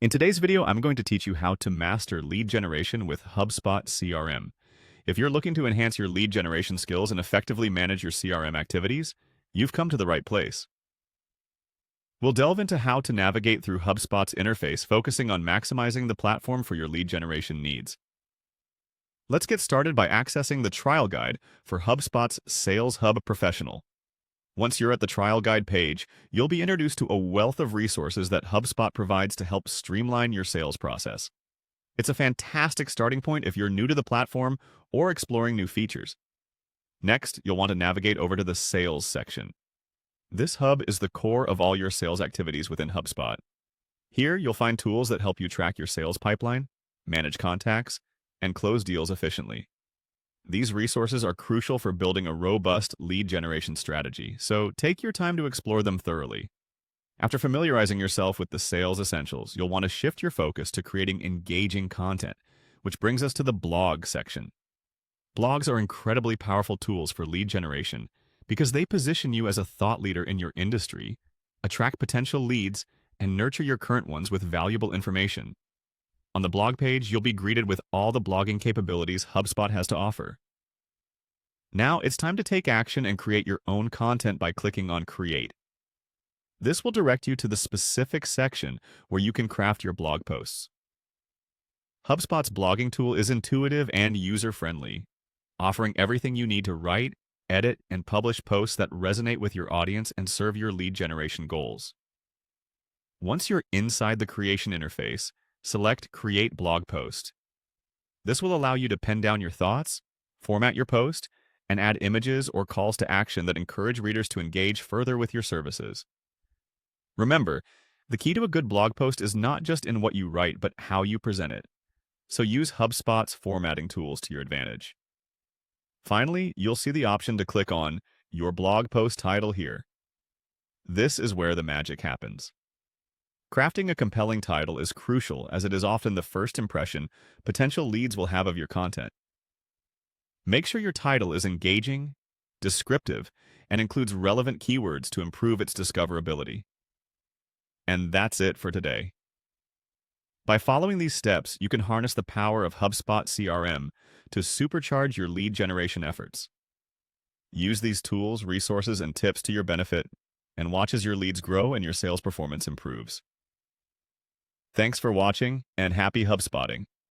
In today's video, I'm going to teach you how to master lead generation with HubSpot CRM. If you're looking to enhance your lead generation skills and effectively manage your CRM activities, you've come to the right place. We'll delve into how to navigate through HubSpot's interface, focusing on maximizing the platform for your lead generation needs. Let's get started by accessing the trial guide for HubSpot's Sales Hub Professional. Once you're at the trial guide page, you'll be introduced to a wealth of resources that HubSpot provides to help streamline your sales process. It's a fantastic starting point if you're new to the platform or exploring new features. Next, you'll want to navigate over to the Sales section. This hub is the core of all your sales activities within HubSpot. Here, you'll find tools that help you track your sales pipeline, manage contacts, and close deals efficiently. These resources are crucial for building a robust lead generation strategy, so take your time to explore them thoroughly. After familiarizing yourself with the sales essentials, you'll want to shift your focus to creating engaging content, which brings us to the blog section. Blogs are incredibly powerful tools for lead generation because they position you as a thought leader in your industry, attract potential leads, and nurture your current ones with valuable information. On the blog page, you'll be greeted with all the blogging capabilities HubSpot has to offer. Now it's time to take action and create your own content by clicking on Create. This will direct you to the specific section where you can craft your blog posts. HubSpot's blogging tool is intuitive and user-friendly, offering everything you need to write, edit, and publish posts that resonate with your audience and serve your lead generation goals. Once you're inside the creation interface, select Create Blog Post. This will allow you to pen down your thoughts, format your post, and add images or calls to action that encourage readers to engage further with your services. Remember, the key to a good blog post is not just in what you write, but how you present it. So use HubSpot's formatting tools to your advantage. Finally, you'll see the option to click on Your Blog Post Title here. This is where the magic happens. Crafting a compelling title is crucial as it is often the first impression potential leads will have of your content. Make sure your title is engaging, descriptive, and includes relevant keywords to improve its discoverability. And that's it for today. By following these steps, you can harness the power of HubSpot CRM to supercharge your lead generation efforts. Use these tools, resources, and tips to your benefit, and watch as your leads grow and your sales performance improves. Thanks for watching, and happy HubSpotting!